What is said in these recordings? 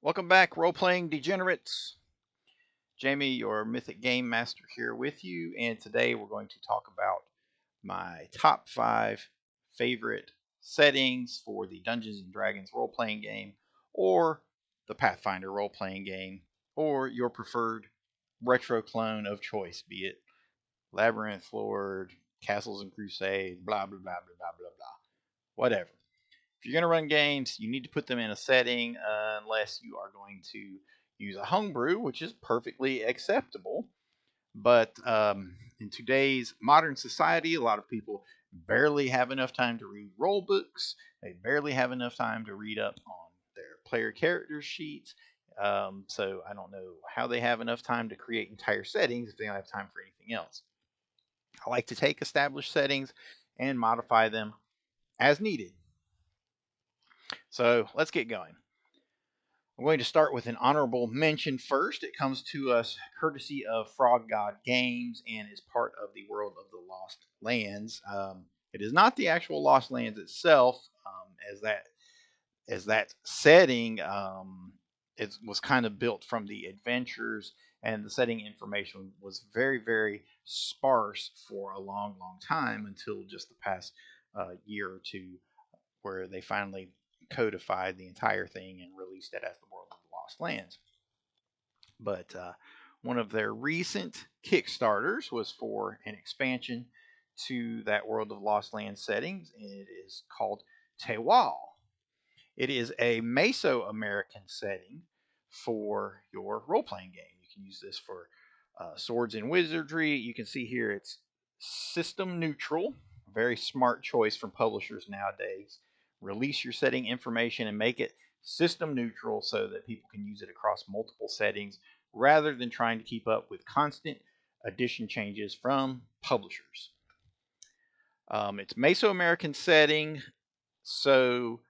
Welcome back, role-playing degenerates. Jamie, your Mythic Game Master, here with you, and today we're going to talk about my top 5 favorite settings for the Dungeons and Dragons role-playing game, or the Pathfinder role-playing game, or your preferred retro clone of choice, be it Labyrinth Lord, Castles and Crusade, blah blah blah blah blah blah blah, whatever. If you're going to run games, you need to put them in a setting unless you are going to use a homebrew, which is perfectly acceptable. But in today's modern society, a lot of people barely have enough time to read role books. They barely have enough time to read up on their player character sheets. So I don't know how they have enough time to create entire settings if they don't have time for anything else. I like to take established settings and modify them as needed. So let's get going. I'm going to start with an honorable mention first. It comes to us courtesy of Frog God Games and is part of the World of the Lost Lands. It is not the actual Lost Lands itself, as that setting it was kind of built from the adventures, and the setting information was very, very sparse for a long, long time until just the past year or two, where they finally codified the entire thing and released it as the World of the Lost Lands. But one of their recent Kickstarters was for an expansion to that World of Lost Lands settings, and it is called Tewal. It is a Mesoamerican setting for your role playing game. You can use this for swords and wizardry. You can see here it's system neutral. Very smart choice from publishers nowadays. Release your setting information and make it system neutral so that people can use it across multiple settings rather than trying to keep up with constant edition changes from publishers. It's Mesoamerican setting, so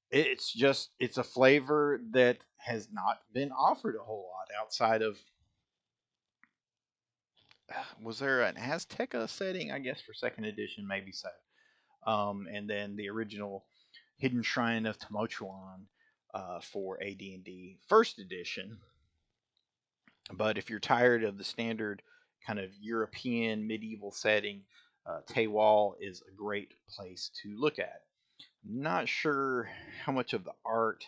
it's a flavor that has not been offered a whole lot outside of, was there an Azteca setting? I guess for second edition, maybe so. And then the original Hidden Shrine of Timochuan for AD&D first edition. But if you're tired of the standard kind of European medieval setting, Tewal is a great place to look at. Not sure how much of the art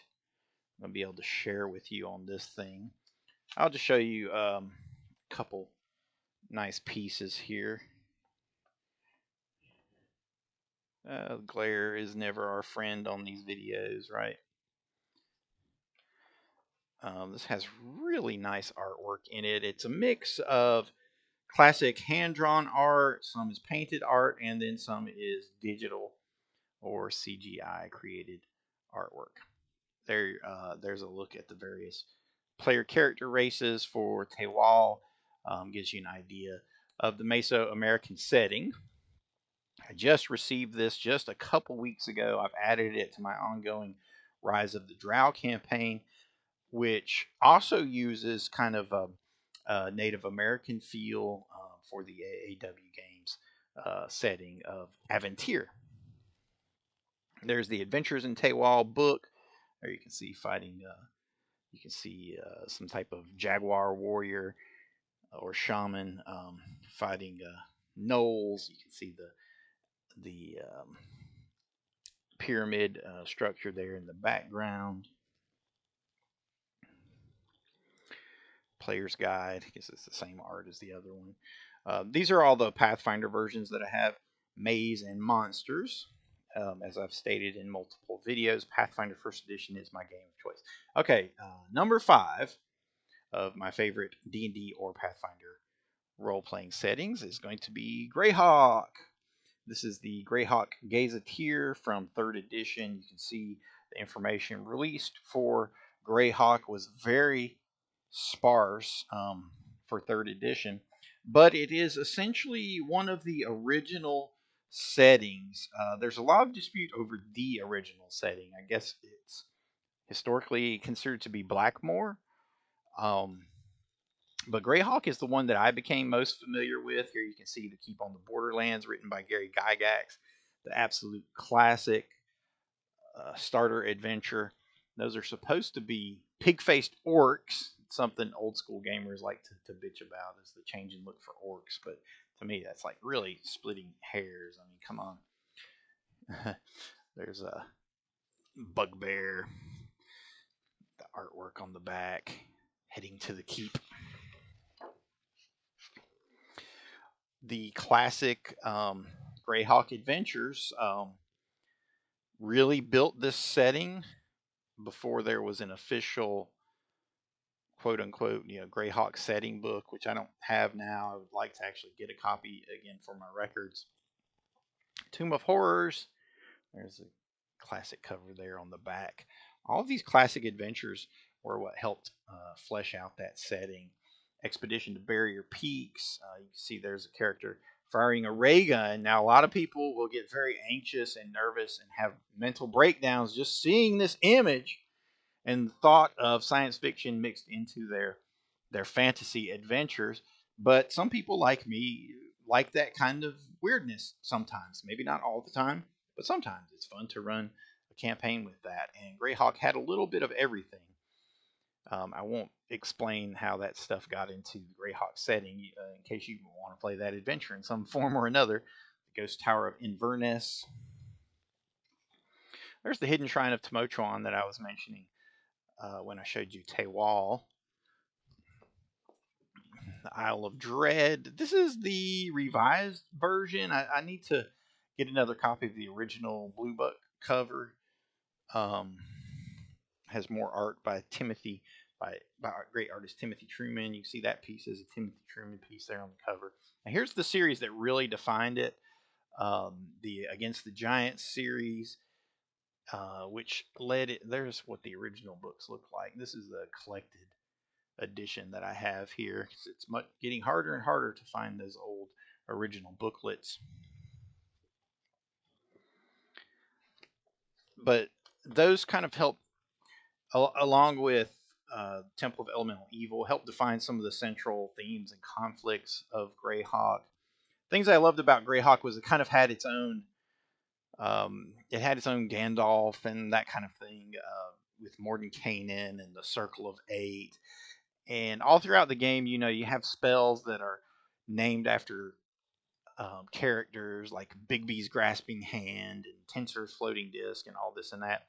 I'm going to be able to share with you on this thing. I'll just show you a couple nice pieces here. Glare is never our friend on these videos, right? This has really nice artwork in it. It's a mix of classic hand-drawn art, some is painted art, and then some is digital or CGI created artwork. There's a look at the various player character races for Tewal. Gives you an idea of the Mesoamerican setting. I just received this just a couple weeks ago. I've added it to my ongoing Rise of the Drow campaign, which also uses kind of a Native American feel for the AAW games setting of Aventir. There's the Adventures in Tewal book. There you can see fighting. You can see some type of jaguar warrior or shaman fighting gnolls. You can see the pyramid structure there in the background. Player's guide. I guess it's the same art as the other one. These are all the Pathfinder versions that I have. Maze and Monsters. As I've stated in multiple videos, Pathfinder First Edition is my game of choice. Okay, number 5 of my favorite D&D or Pathfinder role-playing settings is going to be Greyhawk. This is the Greyhawk Gazetteer from 3rd edition. You can see the information released for Greyhawk was very sparse for 3rd edition, but it is essentially one of the original settings. There's a lot of dispute over the original setting. I guess it's historically considered to be Blackmoor. But Greyhawk is the one that I became most familiar with. Here you can see The Keep on the Borderlands, written by Gary Gygax, the absolute classic starter adventure Those are supposed to be pig-faced orcs, something old school gamers like to bitch about is the change in look for orcs. But to me, that's like really splitting hairs. I mean, come on. There's a bugbear, the artwork on the back, heading to the keep. The classic Greyhawk Adventures really built this setting before there was an official quote unquote, Greyhawk setting book, which I don't have now. I would like to actually get a copy again for my records. Tomb of Horrors. There's a classic cover there on the back. All of these classic adventures were what helped flesh out that setting. Expedition to Barrier Peaks. You can see there's a character firing a ray gun. Now, a lot of people will get very anxious and nervous and have mental breakdowns just seeing this image and thought of science fiction mixed into their fantasy adventures. But some people like me like that kind of weirdness sometimes. Maybe not all the time, but sometimes it's fun to run a campaign with that. And Greyhawk had a little bit of everything. I won't explain how that stuff got into the Greyhawk setting in case you want to play that adventure in some form or another. The Ghost Tower of Inverness. There's the Hidden Shrine of Timotron that I was mentioning when I showed you Tewal. The Isle of Dread. This is the revised version. I need to get another copy of the original Blue Book cover. Has more art by Timothy, by our great artist Timothy Truman. You see that piece is a Timothy Truman piece there on the cover. Now here's the series that really defined it. The Against the Giants series, which led it. There's what the original books look like. This is the collected edition that I have here. It's getting harder and harder to find those old original booklets. But those kind of help, along with Temple of Elemental Evil, help define some of the central themes and conflicts of Greyhawk. Things I loved about Greyhawk was it kind of had its own, Gandalf and that kind of thing, with Mordenkainen and the Circle of Eight. And all throughout the game, you have spells that are named after characters like Bigby's Grasping Hand and Tensor's Floating Disc and all this and that.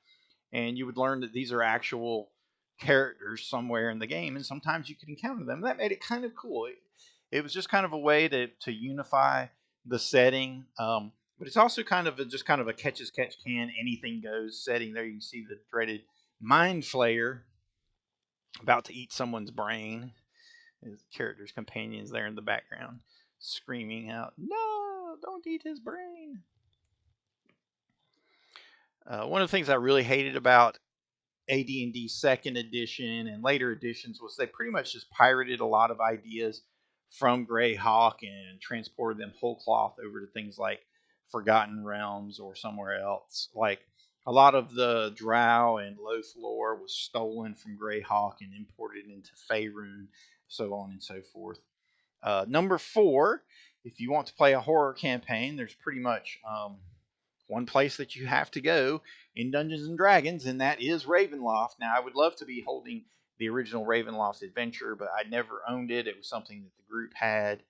And you would learn that these are actual characters somewhere in the game, and sometimes you could encounter them. That made it kind of cool. It was just kind of a way to unify the setting. But it's also kind of a catch as catch can, anything goes setting. There you can see the dreaded Mind Flayer about to eat someone's brain. His character's companions there in the background screaming out, "No, don't eat his brain." One of the things I really hated about AD&D second edition and later editions was they pretty much just pirated a lot of ideas from Greyhawk and transported them whole cloth over to things like Forgotten Realms or somewhere else. Like a lot of the Drow and Loth lore was stolen from Greyhawk and imported into Faerun, so on and so forth. Number 4, if you want to play a horror campaign, there's pretty much one place that you have to go in Dungeons and Dragons, and that is Ravenloft. Now, I would love to be holding the original Ravenloft adventure, but I never owned it. It was something that the group had.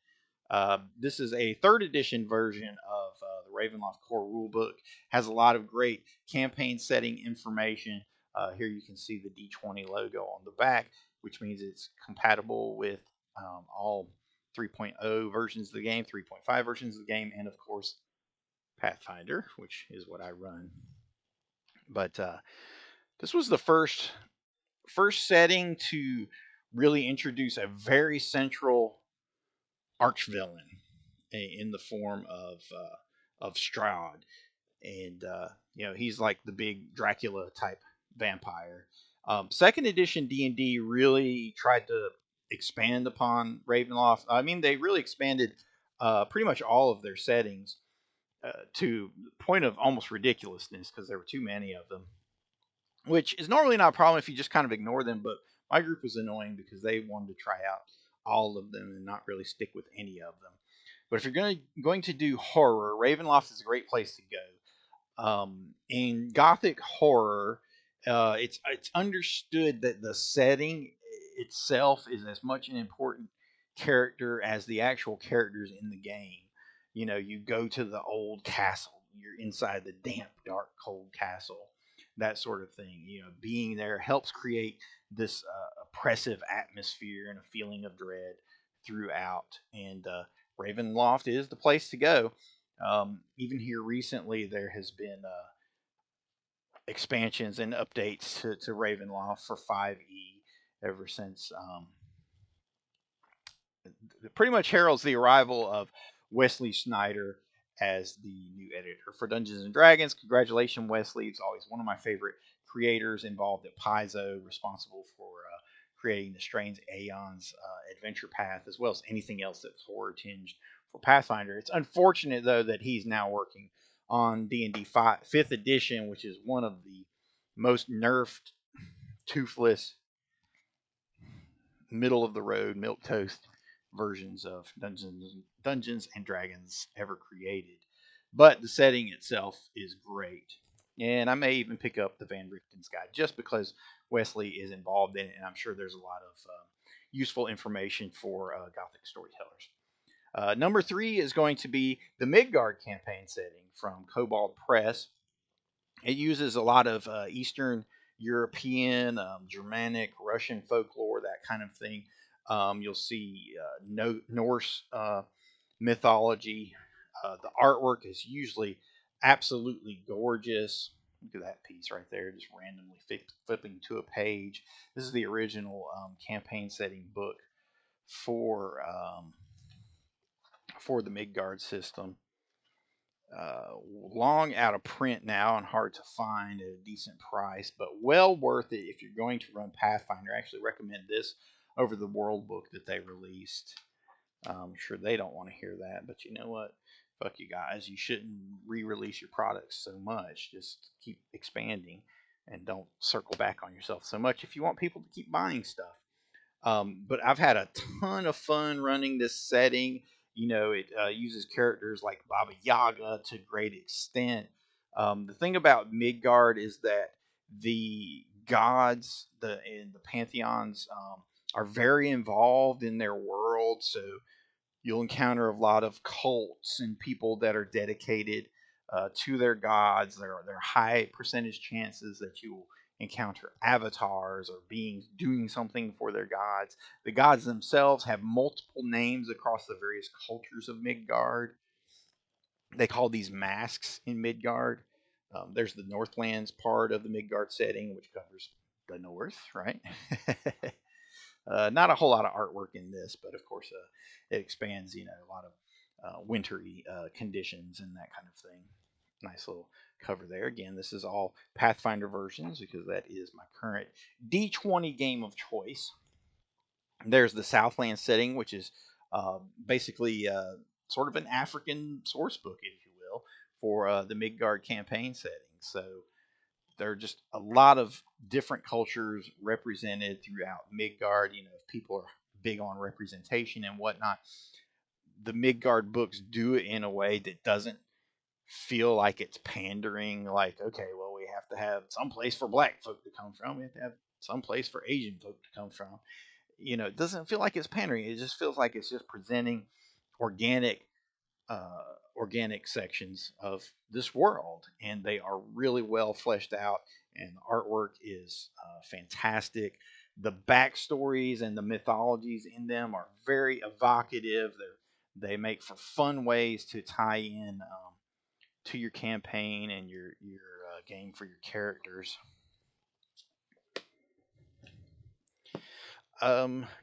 This is a 3rd edition version of the Ravenloft core rulebook. Has a lot of great campaign setting information. Here you can see the D20 logo on the back, which means it's compatible with all 3.0 versions of the game, 3.5 versions of the game, and of course Pathfinder, which is what I run. But this was the first setting to really introduce a very central archvillain in the form of Strahd, and he's like the big Dracula type vampire. 2nd edition D&D really tried to expand upon Ravenloft. I mean, they really expanded pretty much all of their settings to the point of almost ridiculousness because there were too many of them, which is normally not a problem if you just kind of ignore them. But my group was annoying because they wanted to try out all of them and not really stick with any of them. But if you're going to do horror, Ravenloft is a great place to go. In Gothic horror, It's understood that the setting itself is as much an important character as the actual characters in the game. You know, you go to the old castle, you're inside the damp, dark, cold castle, that sort of thing. You know, being there helps create this oppressive atmosphere and a feeling of dread throughout. And Ravenloft is the place to go. Even here recently, there has been expansions and updates to Ravenloft for 5e ever since pretty much heralds the arrival of Wesley Snyder as the new editor for Dungeons and Dragons. Congratulations, Wesley. It's always one of my favorite creators involved at Paizo, responsible for creating the Strange Aeons adventure path, as well as anything else that's horror tinged for Pathfinder. It's unfortunate, though, that he's now working on D&D 5th edition, which is one of the most nerfed, toothless, middle of the road, milk toast versions of Dungeons and Dragons ever created. But the setting itself is great. And I may even pick up the Van Richten's Guide just because Wesley is involved in it, and I'm sure there's a lot of useful information for Gothic storytellers. Number 3 is going to be the Midgard campaign setting from Kobold Press. It uses a lot of Eastern European, Germanic, Russian folklore, that kind of thing. You'll see Norse mythology. The artwork is usually absolutely gorgeous. Look at that piece right there, just randomly flipping to a page. This is the original campaign setting book for for the Midgard system. Long out of print now and hard to find at a decent price, but well worth it if you're going to run Pathfinder. I actually recommend this over the World Book that they released. I'm sure they don't want to hear that, but you know what? Fuck you guys. You shouldn't re-release your products so much. Just keep expanding and don't circle back on yourself so much if you want people to keep buying stuff. But I've had a ton of fun running this setting. You know, it uses characters like Baba Yaga to great extent. The thing about Midgard is that the gods, the pantheons, are very involved in their world. So you'll encounter a lot of cults and people that are dedicated to their gods. There are high percentage chances that you will encounter avatars or beings doing something for their gods. The gods themselves have multiple names across the various cultures of Midgard. They call these masks in Midgard. There's the Northlands part of the Midgard setting, which covers the North, right? Not a whole lot of artwork in this, but of course, it expands, you know, a lot of wintry conditions and that kind of thing. Nice little cover there. Again, this is all Pathfinder versions because that is my current D20 game of choice. There's the Southland setting, which is basically sort of an African source book, if you will, for the Midgard campaign setting. So there are just a lot of different cultures represented throughout Midgard. You know, if people are big on representation and whatnot, the Midgard books do it in a way that doesn't feel like it's pandering. Like, okay, well, we have to have some place for black folk to come from. We have to have some place for Asian folk to come from. You know, it doesn't feel like it's pandering. It just feels like it's just presenting organic uh, organic sections of this world, and they are really well fleshed out. And the artwork is fantastic. The backstories and the mythologies in them are very evocative. They make for fun ways to tie in to your campaign and your game for your characters.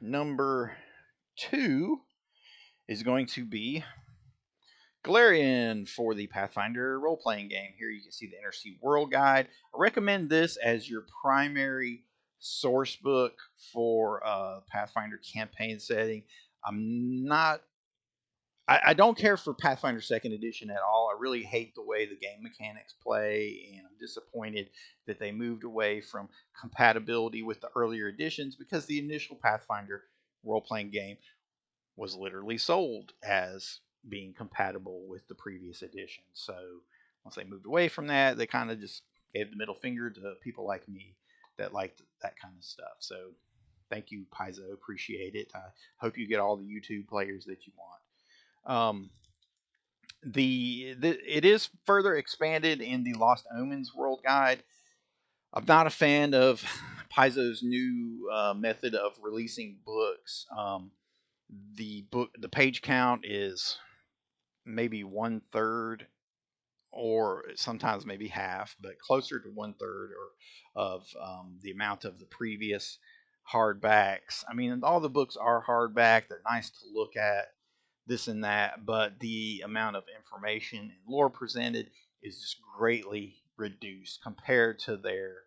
Number 2 is going to be Galarian for the Pathfinder role playing game. Here you can see the Inner Sea World Guide. I recommend this as your primary source book for Pathfinder campaign setting. I'm not. I don't care for Pathfinder Second Edition at all. I really hate the way the game mechanics play, and I'm disappointed that they moved away from compatibility with the earlier editions because the initial Pathfinder role playing game was literally sold as being compatible with the previous edition. So once they moved away from that, they kind of just gave the middle finger to people like me that liked that kind of stuff. So thank you, Paizo. Appreciate it. I hope you get all the YouTube players that you want. It is further expanded in the Lost Omens World Guide. I'm not a fan of Paizo's new method of releasing books. The page count is maybe 1/3, or sometimes maybe half, but closer to 1/3 or of the amount of the previous hardbacks. I mean, all the books are hardback; they're nice to look at, this and that, but the amount of information and lore presented is just greatly reduced compared to their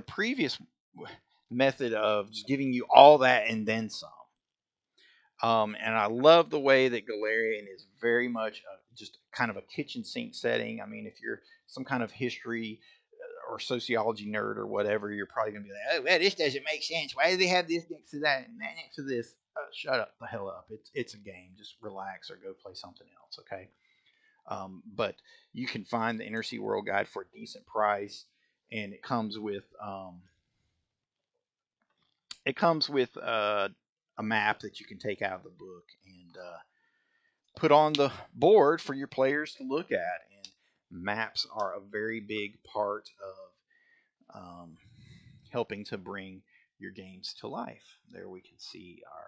previous method of just giving you all that and then some. And I love the way that Galarian is very much just kind of a kitchen sink setting. I mean, if you're some kind of history or sociology nerd or whatever, you're probably going to be like, oh, well, this doesn't make sense. Why do they have this next to that and that next to this? Shut up the hell up. It's a game. Just relax or go play something else, okay? But you can find the Inner Sea World Guide for a decent price, and it comes with a map that you can take out of the book and put on the board for your players to look at. And maps are a very big part of helping to bring your games to life. There we can see our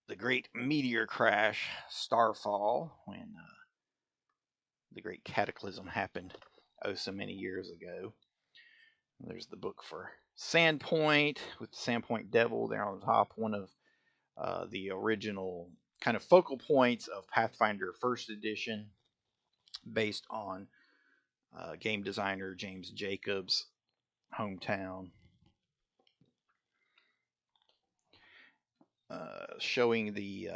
the great meteor crash, Starfall, when the great cataclysm happened oh so many years ago. There's the book for Sandpoint with the Sandpoint Devil there on the top, one of the original kind of focal points of Pathfinder First Edition, based on game designer James Jacobs' hometown. Showing the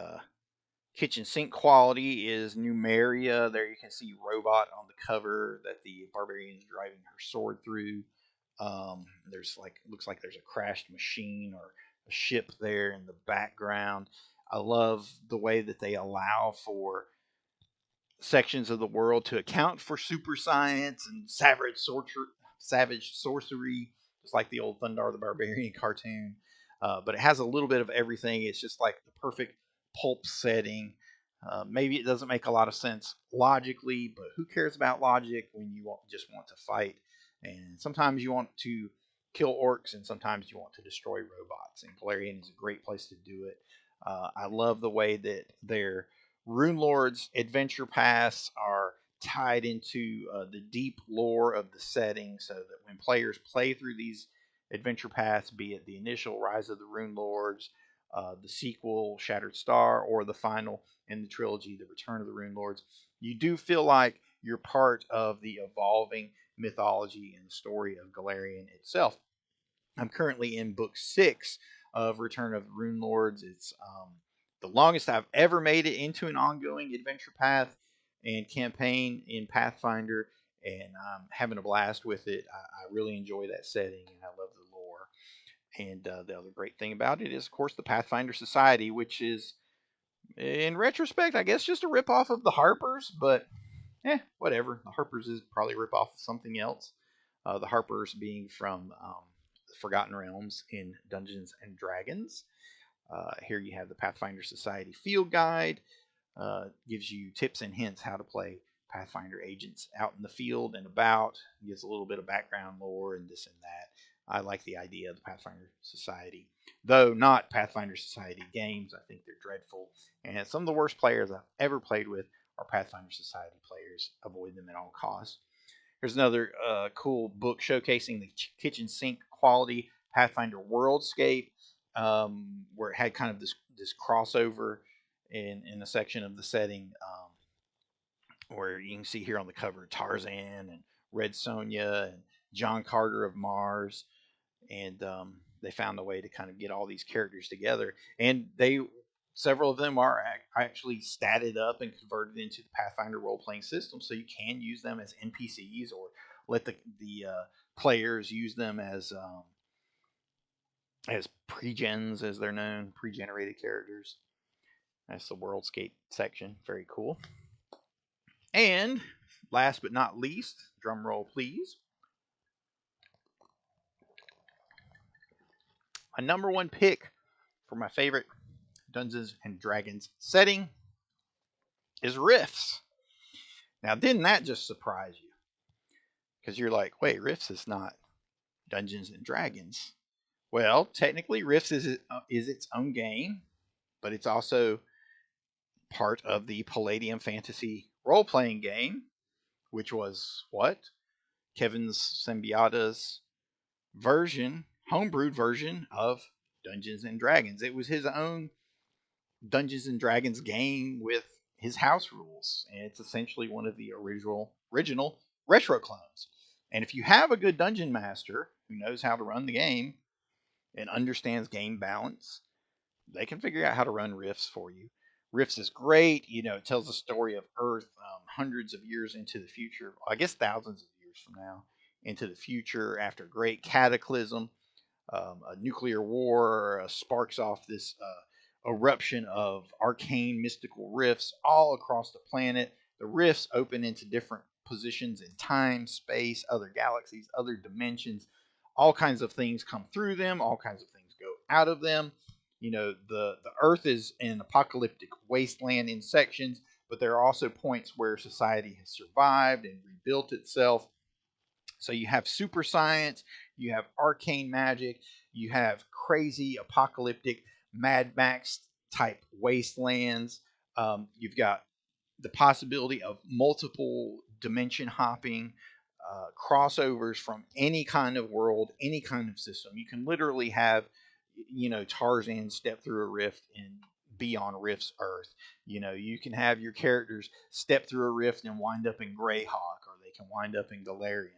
kitchen sink quality is Numeria. There you can see Robot on the cover that the barbarian is driving her sword through. There's looks like there's a crashed machine or a ship there in the background. I love the way that they allow for sections of the world to account for super science and savage sorcery, just like the old Thundar the Barbarian cartoon. But it has a little bit of everything. It's just like the perfect pulp setting. Maybe it doesn't make a lot of sense logically, but who cares about logic when you just want to fight? And sometimes you want to kill orcs, and sometimes you want to destroy robots. And Galarian is a great place to do it. I love the way that their Rune Lord's adventure paths are tied into the deep lore of the setting, so that when players play through these adventure paths, be it the initial Rise of the Rune Lords, the sequel Shattered Star, or the final in the trilogy, The Return of the Rune Lords, you do feel like you're part of the evolving mythology and story of Galarian itself. I'm currently in book 6 of Return of the Rune Lords. It's the longest I've ever made it into an ongoing adventure path and campaign in Pathfinder, and I'm having a blast with it. I really enjoy that setting, and I love the lore. And the other great thing about it is, of course, the Pathfinder Society, which is, in retrospect, I guess just a ripoff of the Harpers, but whatever. The Harpers is probably a ripoff of something else. The Harpers being from the Forgotten Realms in Dungeons and Dragons. Here you have the Pathfinder Society Field Guide. Gives you tips and hints how to play Pathfinder agents out in the field and about. Gives a little bit of background lore and this and that. I like the idea of the Pathfinder Society, though not Pathfinder Society games. I think they're dreadful, and some of the worst players I've ever played with are Pathfinder Society players. Avoid them at all costs. Here's another cool book showcasing the kitchen sink quality Pathfinder Worldscape, where it had kind of this crossover in a section of the setting, where you can see here on the cover Tarzan and Red Sonja and John Carter of Mars, and they found a way to kind of get all these characters together, and several of them are actually statted up and converted into the Pathfinder role playing system, so you can use them as NPCs or let the players use them as pre-gens, as they're known, pre-generated characters. That's the Worldscape section. Very cool. And last but not least, drum roll please, my number one pick for my favorite Dungeons and Dragons setting is Rifts. Now, didn't that just surprise you? Because you're like, wait, Rifts is not Dungeons and Dragons. Well, technically, Rifts is its own game, but it's also part of the Palladium Fantasy role playing game, which was what? Kevin's Symbiata's version, homebrewed version of Dungeons and Dragons. It was his own Dungeons and Dragons game with his house rules, and it's essentially one of the original retro clones. And if you have a good dungeon master who knows how to run the game and understands game balance, they can figure out how to run Rifts for you. Rifts is great. You know, it tells the story of Earth hundreds of years into the future. I guess thousands of years from now into the future after a great cataclysm. A nuclear war sparks off this eruption of arcane mystical rifts all across the planet. The rifts open into different positions in time, space, other galaxies, other dimensions. All kinds of things come through them, all kinds of things go out of them. You know, the Earth is an apocalyptic wasteland in sections, but there are also points where society has survived and rebuilt itself. So you have super science, you have arcane magic, you have crazy apocalyptic Mad Max type wastelands. You've got the possibility of multiple dimension hopping, crossovers from any kind of world, any kind of system. You can literally have, you know, Tarzan step through a rift and be on Rift's Earth. You know, you can have your characters step through a rift and wind up in Greyhawk, or they can wind up in Galarian.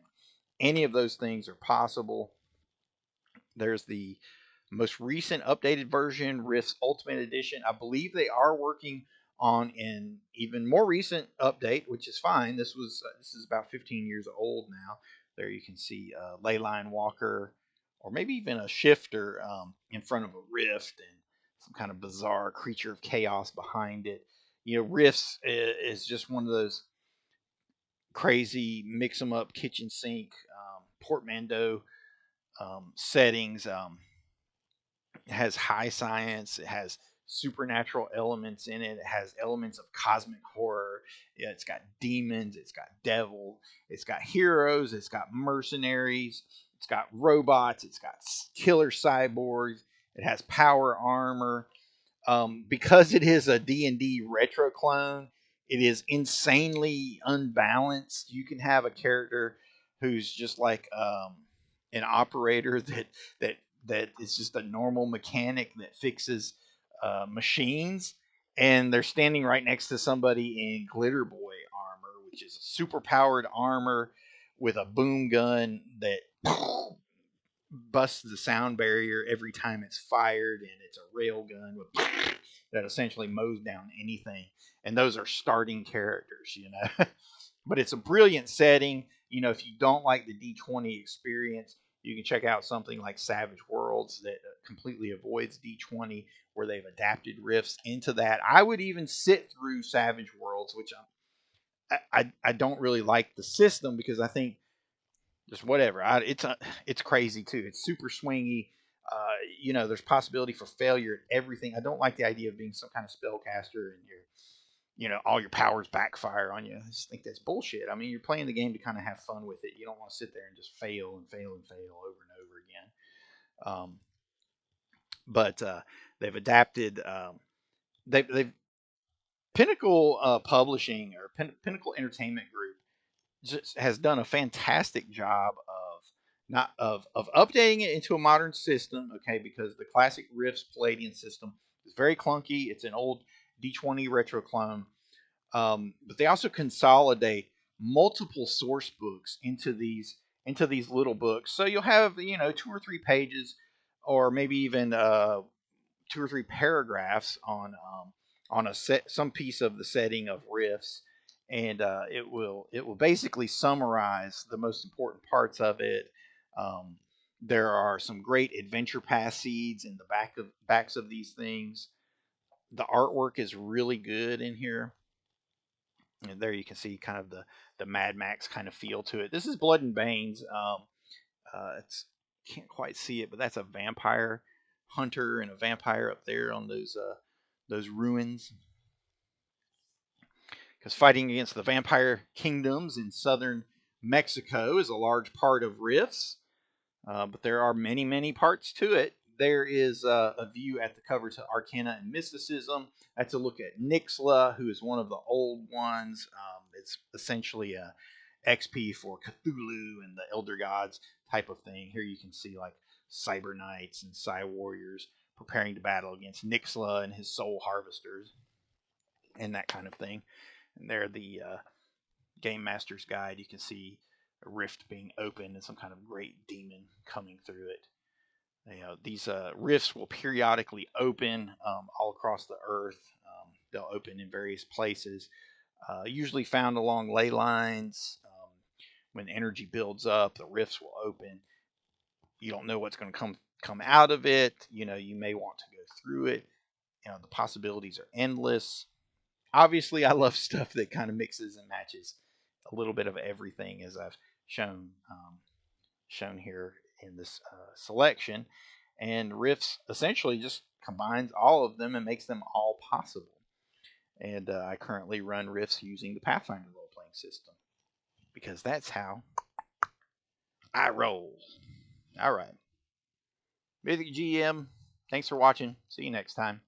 Any of those things are possible. There's the most recent updated version, Rift's Ultimate Edition. I believe they are working on an even more recent update, which is fine. This is about 15 years old now. There you can see Leyline Walker, or maybe even a shifter in front of a rift, and some kind of bizarre creature of chaos behind it. You know, Rifts is just one of those crazy mix them up kitchen sink portmanteau settings. It has high science. It has supernatural elements in it. It has elements of cosmic horror. Yeah, it's got demons. It's got devil. It's got heroes. It's got mercenaries. It's got robots. It's got killer cyborgs. It has power armor. Because it is a D&D retro clone, it is insanely unbalanced. You can have a character who's just like an operator that that is just a normal mechanic that fixes machines, and they're standing right next to somebody in Glitter Boy armor, which is super powered armor with a boom gun that busts the sound barrier every time it's fired, and it's a rail gun that essentially mows down anything. And those are starting characters, you know. But it's a brilliant setting. You know, if you don't like the D20 experience, you can check out something like Savage Worlds that completely avoids D20, where they've adapted Rifts into that. I would even sit through Savage Worlds, which I don't really like the system, because I think just whatever. It's crazy too. It's super swingy. You know, there's possibility for failure at everything. I don't like the idea of being some kind of spellcaster and all your powers backfire on you. I just think that's bullshit. I mean, you're playing the game to kind of have fun with it. You don't want to sit there and just fail and fail and fail over and over again. But they've adapted. They've Pinnacle Publishing, or Pinnacle Entertainment Group, just has done a fantastic job of not of updating it into a modern system. Okay, because the classic Rifts Palladian system is very clunky. It's an old D20 retro clone, but they also consolidate multiple source books into these little books. So you'll have 2 or 3 pages, or maybe even 2 or 3 paragraphs on some piece of the setting of Rifts, and it will basically summarize the most important parts of it. Um, there are some great adventure pass seeds in the backs of these things. The artwork is really good in here. And there you can see kind of the Mad Max kind of feel to it. This is Blood and Banes. It's can't quite see it, but that's a vampire hunter and a vampire up there on those ruins. Because fighting against the vampire kingdoms in southern Mexico is a large part of Rifts, but there are many, many parts to it. There is a view at the cover to Arcana and Mysticism. That's a look at Nixla, who is one of the old ones. It's essentially a XP for Cthulhu and the Elder Gods type of thing. Here you can see like Cyber Knights and Psy Warriors preparing to battle against Nixla and his Soul Harvesters and that kind of thing. And there, the Game Master's Guide, you can see a rift being opened and some kind of great demon coming through it. These rifts will periodically open all across the earth. They'll open in various places, usually found along ley lines. When energy builds up, the rifts will open. You don't know what's going to come out of it. You may want to go through it. The possibilities are endless. Obviously, I love stuff that kind of mixes and matches a little bit of everything, as I've shown here in this selection. And Rifts essentially just combines all of them and makes them all possible. And I currently run Rifts using the Pathfinder role playing system because that's how I roll. All right. Mythic GM, thanks for watching. See you next time.